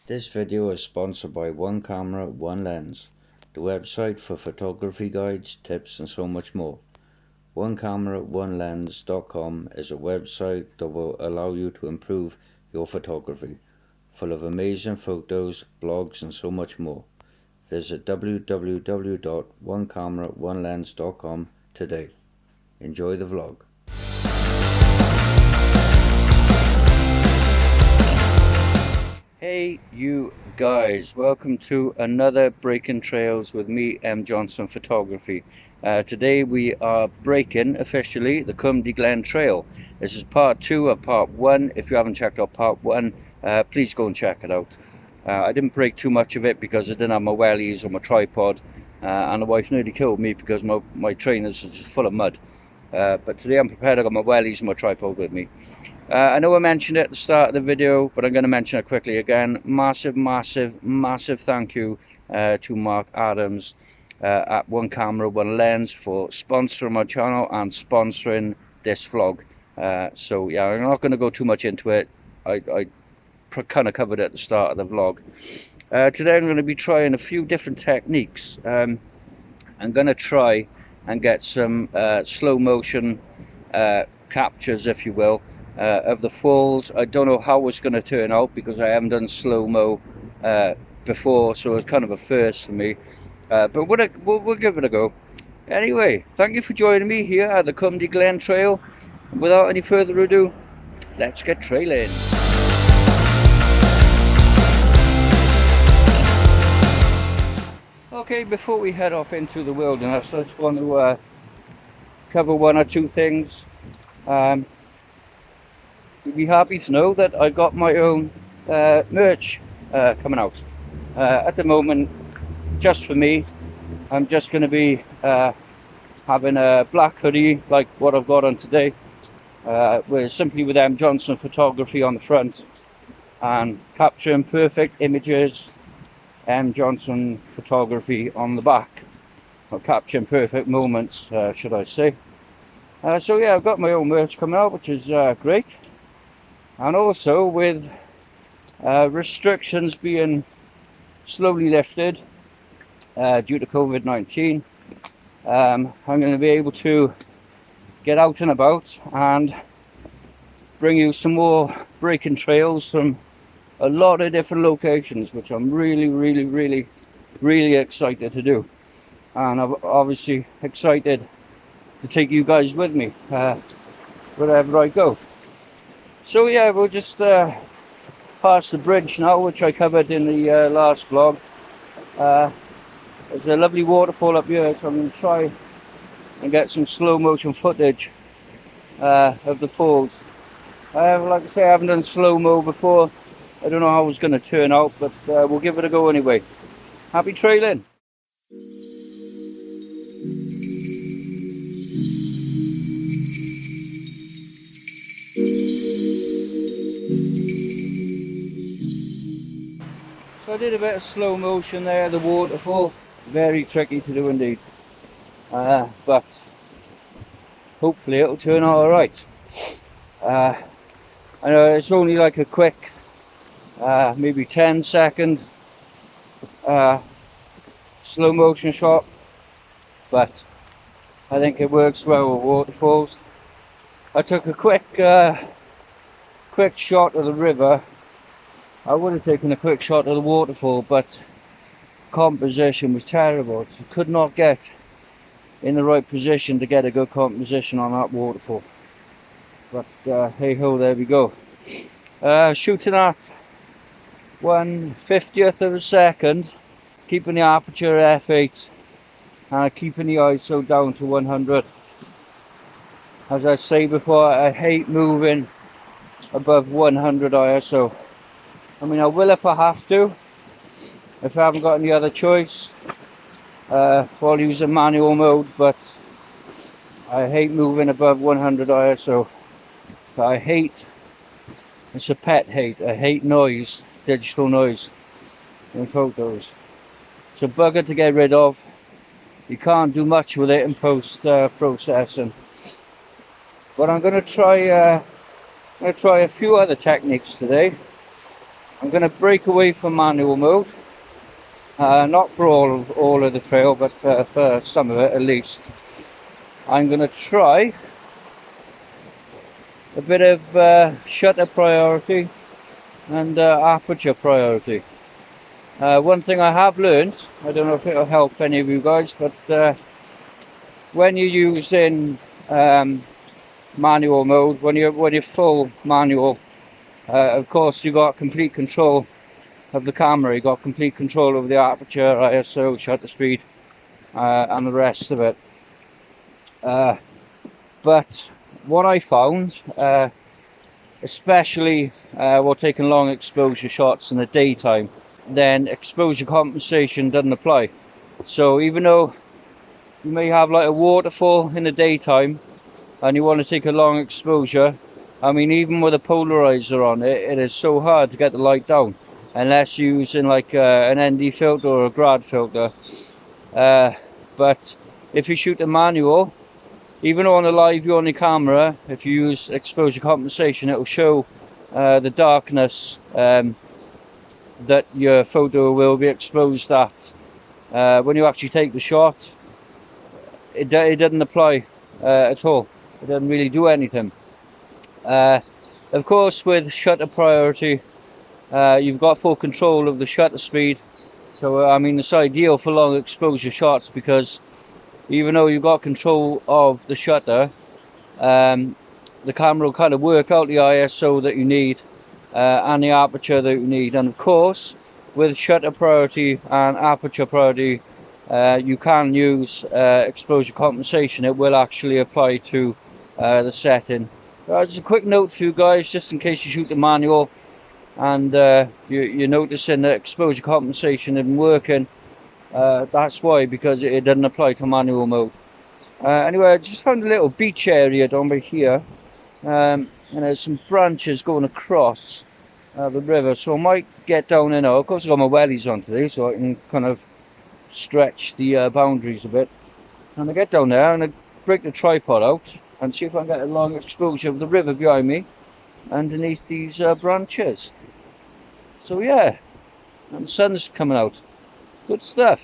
This video is sponsored by One Camera, One Lens, the website for photography guides, tips and so much more. OneCameraOneLens.com is a website that will allow you to improve your photography, full of amazing photos, blogs and so much more. Visit www.OneCameraOneLens.com today. Enjoy the vlog. Hey you guys, welcome to another Breaking Trails with me, M. Johnson Photography. Today we are breaking officially the Cwm du Glen trail. This is part 2 of part 1. If you haven't checked out part 1, please go and check it out. I didn't break too much of it because I didn't have my wellies or my tripod, and the wife nearly killed me because my trainers are just full of mud. But today I'm prepared. I got my wellies and my tripod with me. I know I mentioned it at the start of the video, but I'm going to mention it quickly again. Massive thank you to Mark Adams at One Camera, One Lens for sponsoring my channel and sponsoring this vlog. So yeah, I'm not going to go too much into it. I kind of covered it at the start of the vlog. Today I'm going to be trying a few different techniques. I'm going to try and get some slow motion captures, if you will, of the falls. I don't know how it's going to turn out because I haven't done slow-mo before, so it's kind of a first for me, but we'll give it a go. Anyway, thank you for joining me here at the Cwm du Glen trail. Without any further ado, let's get trailing. Okay, before we head off into the wilderness, I just want to cover one or two things. You'd be happy to know that I got my own merch coming out. At the moment, just for me, I'm just going to be having a black hoodie like what I've got on today. We're simply with M. Johnson Photography on the front and capturing perfect images, M. Johnson Photography on the back. Or capturing perfect moments, should I say. So yeah, I've got my own merch coming out, which is great. And also with restrictions being slowly lifted due to COVID-19, I'm going to be able to get out and about and bring you some more breaking trails from a lot of different locations, which I'm really excited to do. And I'm obviously excited to take you guys with me wherever I go. So yeah, we'll just pass the bridge now, which I covered in the last vlog. There's a lovely waterfall up here, so I'm going to try and get some slow motion footage of the falls. Like I say, I haven't done slow-mo before. I don't know how it's going to turn out, but we'll give it a go anyway. Happy trailing! So I did a bit of slow motion there, the waterfall. Very tricky to do indeed. But hopefully it'll turn out alright. I know it's only like a quick, maybe 10-second slow motion shot, but I think it works well with waterfalls. I took a quick shot of the river. I would have taken a quick shot of the waterfall, but composition was terrible. So could not get in the right position to get a good composition on that waterfall. But hey ho, there we go. Shooting at 1/50th of a second, keeping the aperture at f8 and keeping the ISO down to 100. As I say before, I hate moving above 100 ISO. I mean, I will if I have to. If I haven't got any other choice, I'll use a manual mode, but I hate moving above 100 ISO. But I hate, it's a pet hate, I hate noise, digital noise in photos. It's a bugger to get rid of. You can't do much with it in post processing. But I'm going to try a few other techniques today. I'm going to break away from manual mode. Not for all of the trail, but for some of it at least. I'm going to try a bit of shutter priority and aperture priority. One thing I have learned, I don't know if it'll help any of you guys, but when you're using manual mode, when you're full manual, of course you got complete control of the camera. You got complete control over the aperture, ISO, shutter speed, and the rest of it. But what I found, especially while taking long exposure shots in the daytime, then exposure compensation doesn't apply. So even though you may have like a waterfall in the daytime and you want to take a long exposure, I mean, even with a polarizer on it, it is so hard to get the light down unless you're using like an ND filter or a grad filter. But if you shoot a manual, even on a live view on the camera, if you use exposure compensation, it will show the darkness that your photo will be exposed at. When you actually take the shot, it doesn't apply at all. It doesn't really do anything. Of course, with shutter priority, you've got full control of the shutter speed. So I mean, it's ideal for long exposure shots, because even though you've got control of the shutter, the camera will kind of work out the ISO that you need and the aperture that you need. And of course, with shutter priority and aperture priority, you can use exposure compensation. It will actually apply to the setting. Just a quick note for you guys, just in case you shoot the manual and you're noticing that exposure compensation isn't working. That's why, because it doesn't apply to manual mode. Anyway, I just found a little beach area down by here, and there's some branches going across the river, so I might get down in now. Of course I've got my wellies on today, so I can kind of stretch the boundaries a bit. And I get down there and I break the tripod out and see if I can get a long exposure of the river behind me underneath these branches. So yeah, and the sun's coming out. Good stuff.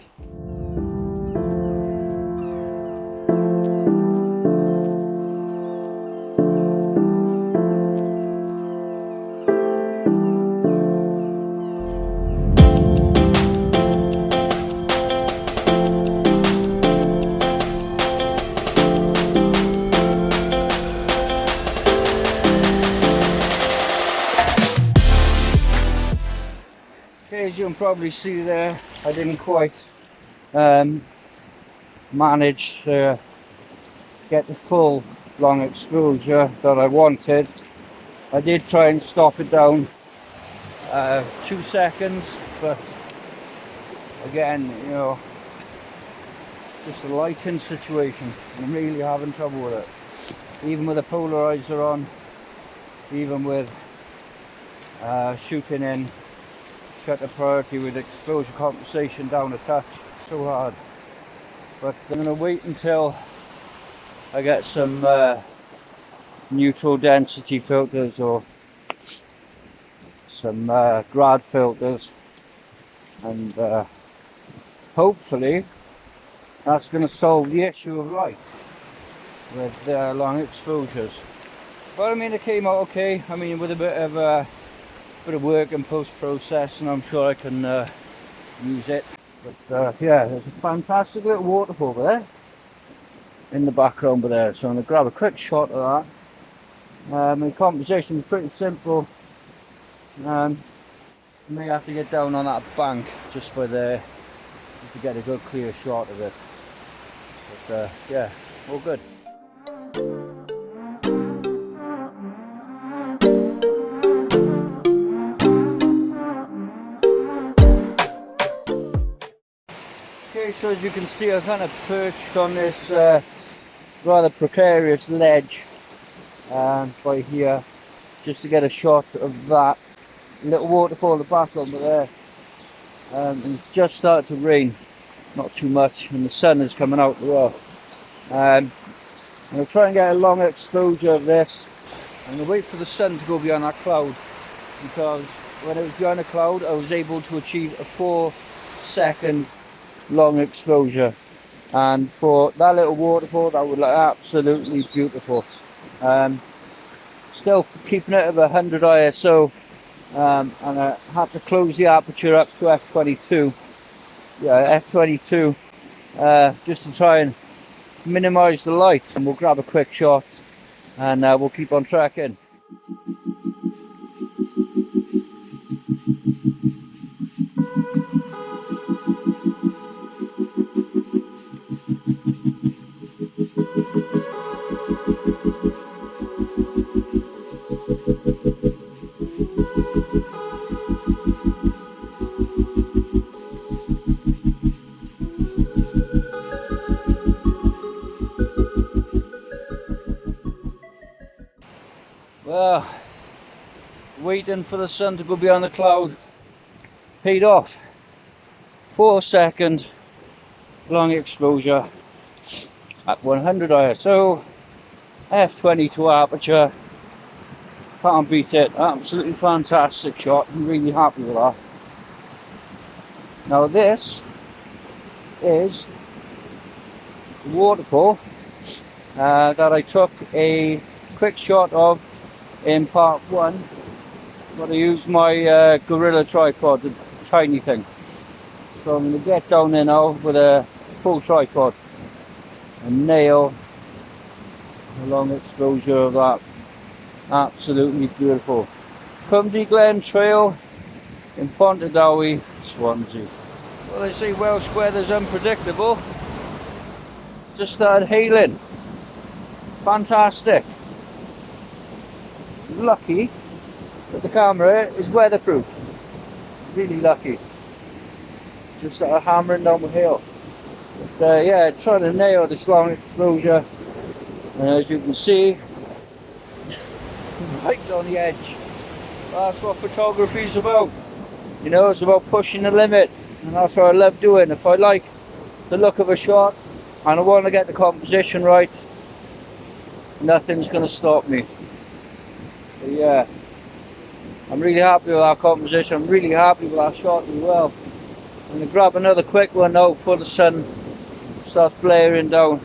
As you can probably see there, I didn't quite manage to get the full long exposure that I wanted. I did try and stop it down 2 seconds, but again, you know, it's just a lighting situation. I'm really having trouble with it. Even with a polarizer on, even with shooting in shutter priority with exposure compensation down a touch, so hard. But I'm going to wait until I get some neutral density filters or some grad filters, and hopefully that's going to solve the issue of light with long exposures. But I mean, it came out okay. I mean, with a bit of work and post-process, and I'm sure I can use it. But yeah, there's a fantastic little waterfall over there in the background over there, so I'm going to grab a quick shot of that. My composition is pretty simple. I may have to get down on that bank just by there just to get a good clear shot of it. But yeah, all good. Okay, so as you can see, I've kind of perched on this rather precarious ledge by here, just to get a shot of that little waterfall in the background there. And it's just started to rain, not too much, and the sun is coming out as well. I'm going to try and get a longer exposure of this. I'm going to wait for the sun to go behind that cloud, because when it was behind a cloud, I was able to achieve a 4-second long exposure. And for that little waterfall, that would look absolutely beautiful. Still keeping it at 100 ISO, and I had to close the aperture up to f22. Yeah, f22, just to try and minimize the light. And we'll grab a quick shot, and we'll keep on tracking. Well, waiting for the sun to go behind the cloud paid off. 4-second long exposure at 100 ISO, f22 aperture. Can't beat it. Absolutely fantastic shot. I'm really happy with that. Now this is the waterfall that I took a quick shot of in part 1, but I used my Gorilla tripod, the tiny thing. So I'm going to get down there now with a full tripod and nail a long exposure of that. Absolutely beautiful. Cwm du Glen Trail in Pontardawe, Swansea. Well, they say Welsh weather's unpredictable. Just started hailing. Fantastic. Lucky that the camera is weatherproof. Really lucky. Just started hammering down the hill. But yeah, trying to nail this long exposure. And as you can see, right on the edge. That's what photography is about. You know, it's about pushing the limit. And that's what I love doing. If I like the look of a shot and I want to get the composition right, nothing's going to stop me. So yeah, I'm really happy with our composition. I'm really happy with our shot as well. I'm going to grab another quick one now before the sun starts blaring down.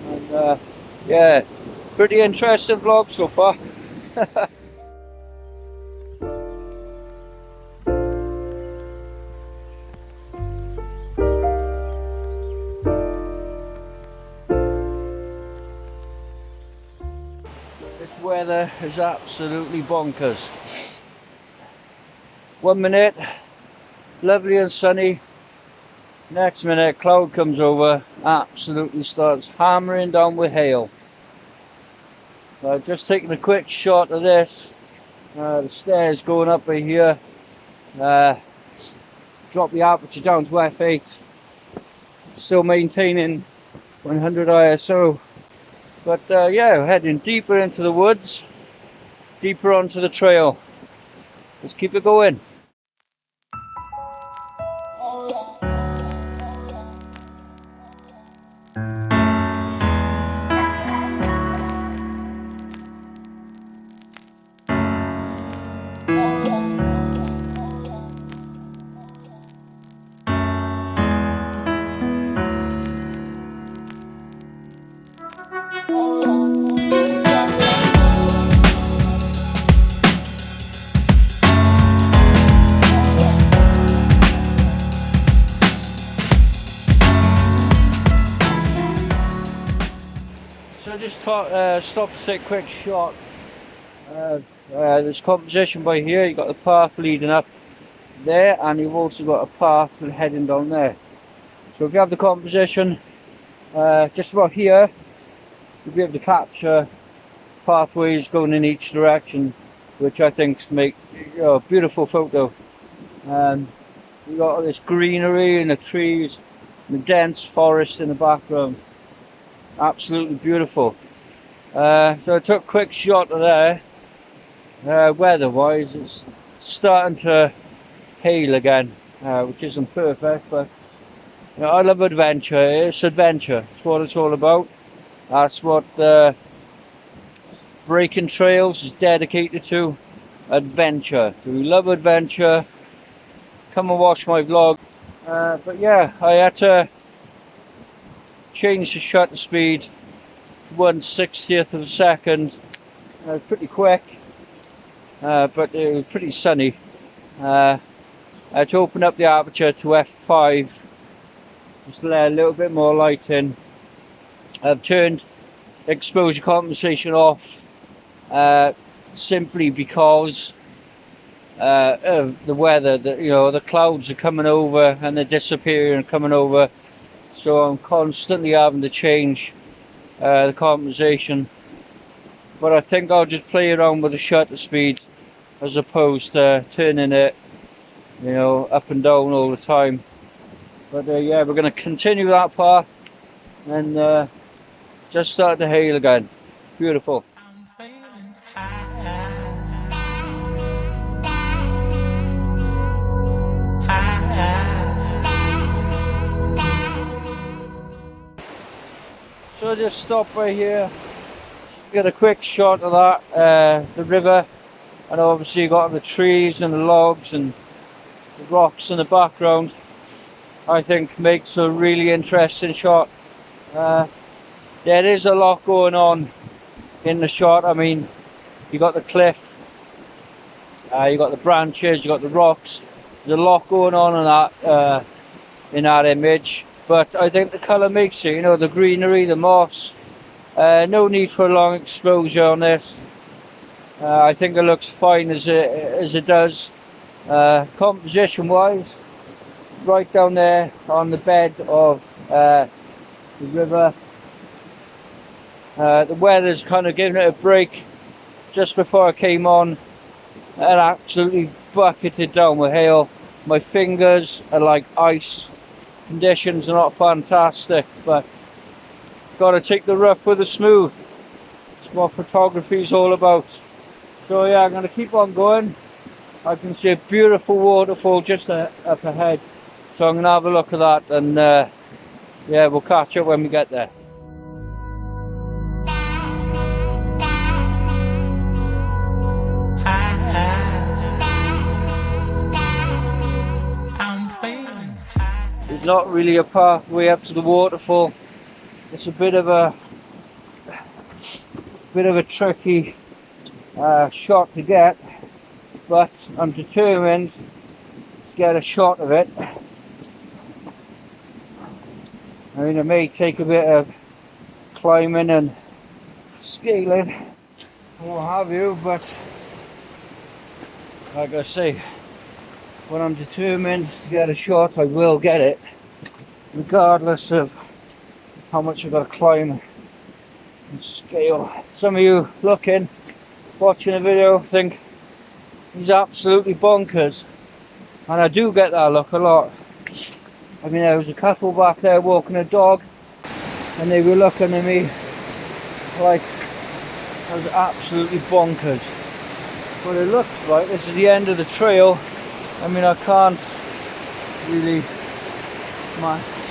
And yeah, pretty interesting vlog so far. This weather is absolutely bonkers. 1 minute, lovely and sunny. Next minute, cloud comes over, absolutely starts hammering down with hail. I've just taken a quick shot of this. The stairs going up right here. Drop the aperture down to f8. Still maintaining 100 ISO. But yeah, heading deeper into the woods, deeper onto the trail. Let's keep it going. So I just stopped to take a quick shot. There's composition by here. You've got the path leading up there, and you've also got a path heading down there. So if you have the composition just about here, you'll be able to capture pathways going in each direction, which I think make a beautiful photo. We've got all this greenery and the trees and the dense forest in the background. Absolutely beautiful. So I took a quick shot of there. Weather wise, it's starting to hail again, which isn't perfect, but you know, I love adventure. It's adventure, it's what it's all about. That's what breaking trails is dedicated to. adventure. Do we love adventure? Come and watch my vlog. But yeah, I had to change the shutter speed 1/60th of a second. It was pretty quick, but it was pretty sunny. I had to open up the aperture to f5, just to let a little bit more light in. I've turned exposure compensation off simply because of the weather. That, you know, the clouds are coming over and they're disappearing and coming over, so I'm constantly having to change the compensation. But I think I'll just play around with the shutter speed as opposed to turning it, you know, up and down all the time. But yeah, we're going to continue that path and just start to hail again. Beautiful. So just stop right here, get a quick shot of that, the river, and obviously you got the trees and the logs and the rocks in the background. I think makes a really interesting shot. There is a lot going on in the shot. I mean, you got the cliff, you got the branches, you got the rocks. There's a lot going on in that image. But I think the colour makes it, you know, the greenery, the moss. No need for a long exposure on this. I think it looks fine as it does. Composition wise, right down there on the bed of the river. The weather's kind of giving it a break. Just before I came on, it absolutely bucketed down with hail. My fingers are like ice. Conditions are not fantastic, but got to take the rough with the smooth. It's what photography is all about. So yeah, I'm going to keep on going. I can see a beautiful waterfall just up ahead, so I'm going to have a look at that, and yeah, we'll catch up when we get there. There's not really a pathway up to the waterfall. It's a bit of a tricky shot to get, but I'm determined to get a shot of it. I mean, it may take a bit of climbing and scaling and what have you, but like I say, when I'm determined to get a shot, I will get it, regardless of how much I've got to climb and scale. Some of you watching the video think he's absolutely bonkers, and I do get that look a lot. I mean, there was a couple back there walking a dog, and they were looking at me like I was absolutely bonkers. But it looks like this is the end of the trail. I mean, I can't really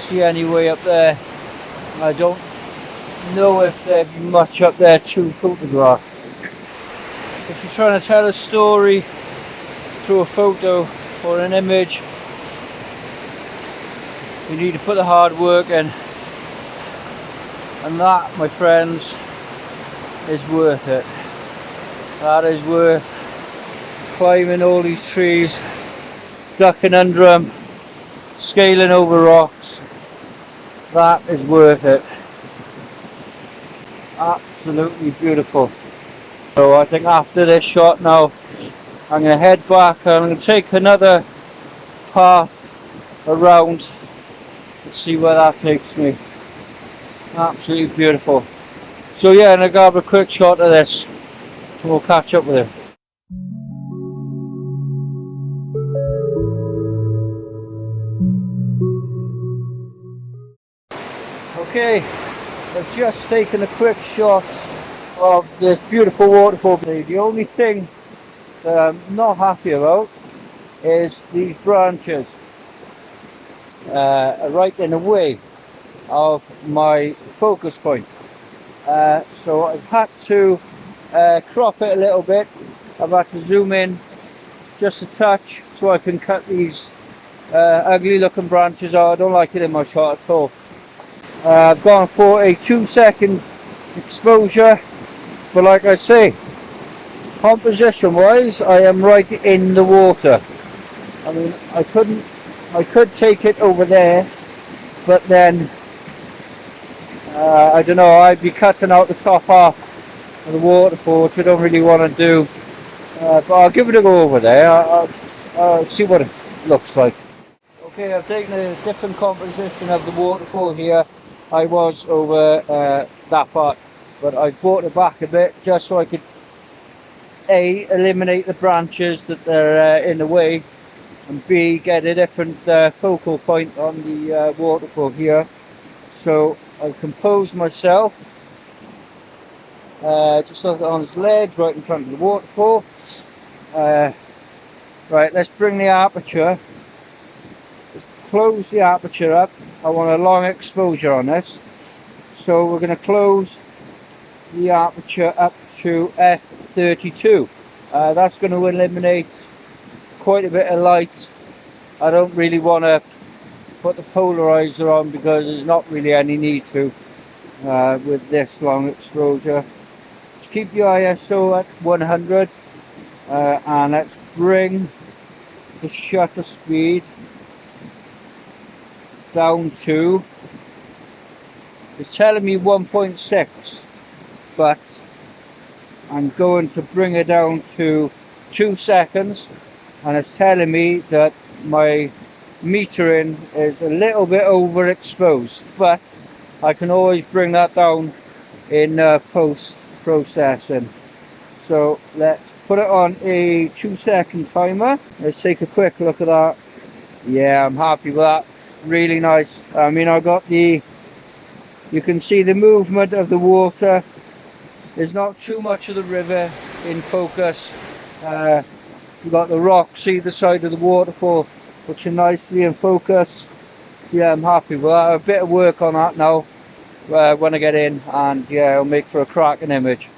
see any way up there. I don't know if there'd be much up there to photograph. If you're trying to tell a story through a photo or an image, you need to put the hard work in, and that, my friends, is worth it. That is worth climbing all these trees, ducking under them, scaling over rocks. That is worth it. Absolutely beautiful. So I think after this shot now, I'm going to head back and I'm going to take another path around and see where that takes me. Absolutely beautiful. So yeah, I'm going to grab a quick shot of this and we'll catch up with it. Okay, I've just taken a quick shot of this beautiful waterfall. The only thing that I'm not happy about is these branches right in the way of my focus point. So I've had to crop it a little bit I've had to zoom in just a touch so I can cut these ugly looking branches out. I don't like it in my shot at all. I've gone for a 2-second exposure, but like I say, composition wise I am right in the water. I mean, I could take it over there, but then I don't know, I'd be cutting out the top half of the waterfall, which I don't really want to do. But I'll give it a go over there. I'll see what it looks like. Okay, I've taken a different composition of the waterfall here. I was over that part, but I brought it back a bit just so I could A, eliminate the branches that they're in the way, and B, get a different focal point on the waterfall here. So I composed myself just on this ledge right in front of the waterfall. Right, let's bring the aperture. Let's close the aperture up. I want a long exposure on this, so we're going to close the aperture up to f32. That's going to eliminate quite a bit of light. I don't really want to put the polarizer on because there's not really any need to with this long exposure. Just keep the ISO at 100 and let's bring the shutter speed down to, it's telling me 1.6, but I'm going to bring it down to 2 seconds, and it's telling me that my metering is a little bit overexposed, but I can always bring that down in post processing. So let's put it on a 2-second timer. Let's take a quick look at that. Yeah, I'm happy with that. Really nice. I mean, I got you can see the movement of the water. There's not too much of the river in focus. You've got the rocks either side of the waterfall, which are nicely in focus. Yeah, I'm happy with that. A bit of work on that now when I get in, and yeah, it'll make for a cracking image.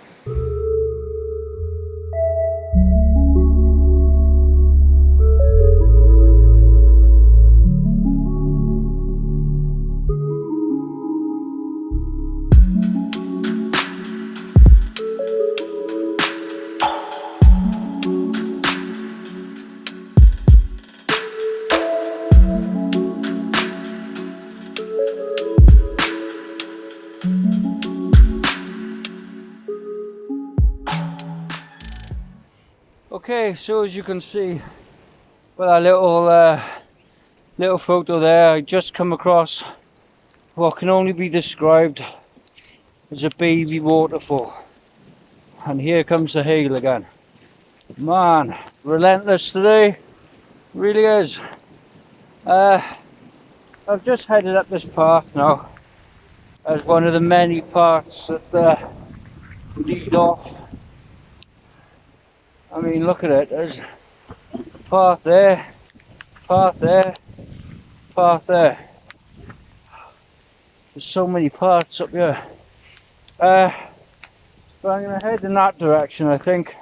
Okay, so as you can see, with that little photo there, I just come across what can only be described as a baby waterfall. And here comes the hail again. Man, relentless today, really is. I've just headed up this path now as one of the many paths that lead off. I mean, look at it, there's path there, path there, path there. There's so many paths up here. So I'm going to head in that direction, I think,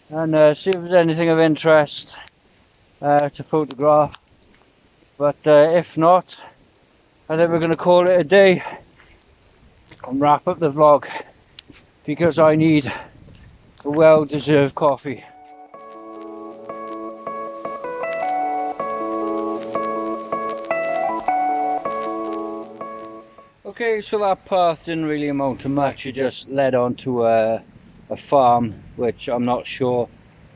and see if there's anything of interest to photograph. But if not, I think we're going to call it a day and wrap up the vlog, because I need a well-deserved coffee. Okay, so that path didn't really amount to much. It just led on to a farm, which I'm not sure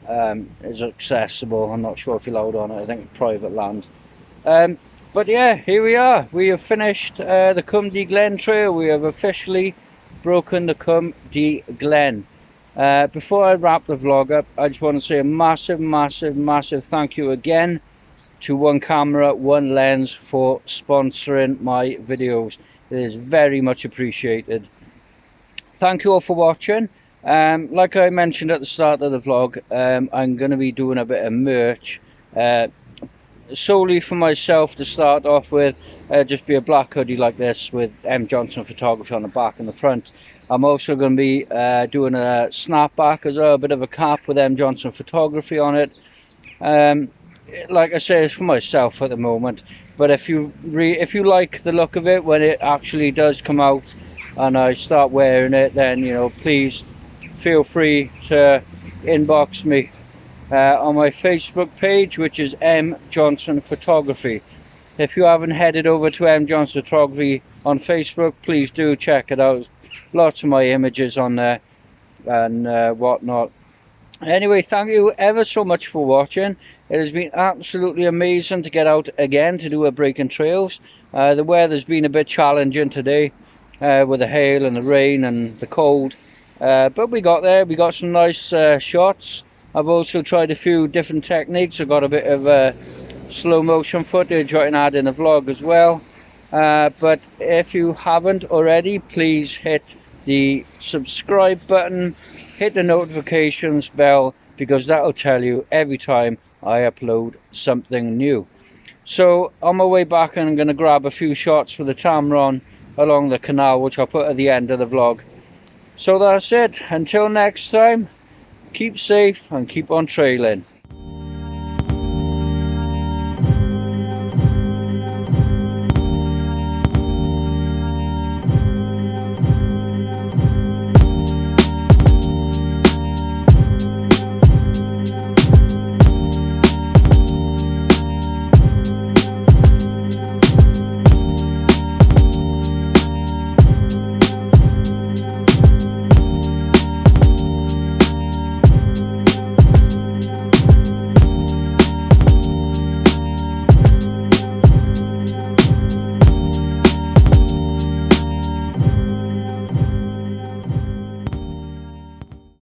is accessible. I'm not sure if you're allowed on it. I think it's private land. But yeah, here we are. We have finished the Cwm du Glen trail. We have officially broken the Cwm du Glen. Before I wrap the vlog up, I just want to say a massive thank you again to One Camera, One Lens for sponsoring my videos. It is very much appreciated. Thank you all for watching. Like I mentioned at the start of the vlog, I'm going to be doing a bit of merch solely for myself to start off with. Just be a black hoodie like this with M Johnson Photography on the back and the front. I'm also going to be doing a snapback as well, a bit of a cap with M Johnson Photography on it. Like I say, it's for myself at the moment, but if you like the look of it when it actually does come out and I start wearing it, then you know, please feel free to inbox me on my Facebook page, which is M Johnson Photography. If you haven't headed over to M Johnson Photography on Facebook, please do check it out. Lots of my images on there and whatnot. Anyway, thank you ever so much for watching. It has been absolutely amazing to get out again to do a breaking trails. The weather's been a bit challenging today with the hail and the rain and the cold, but we got there. We got some nice shots. I've also tried a few different techniques. I've got a bit of slow motion footage I can add in the vlog as well. But if you haven't already, please hit the subscribe button, hit the notifications bell, because that will tell you every time I upload something new. So on my way back, I'm going to grab a few shots for the Tamron along the canal, which I'll put at the end of the vlog. So that's it. Until next time, keep safe and keep on trailing.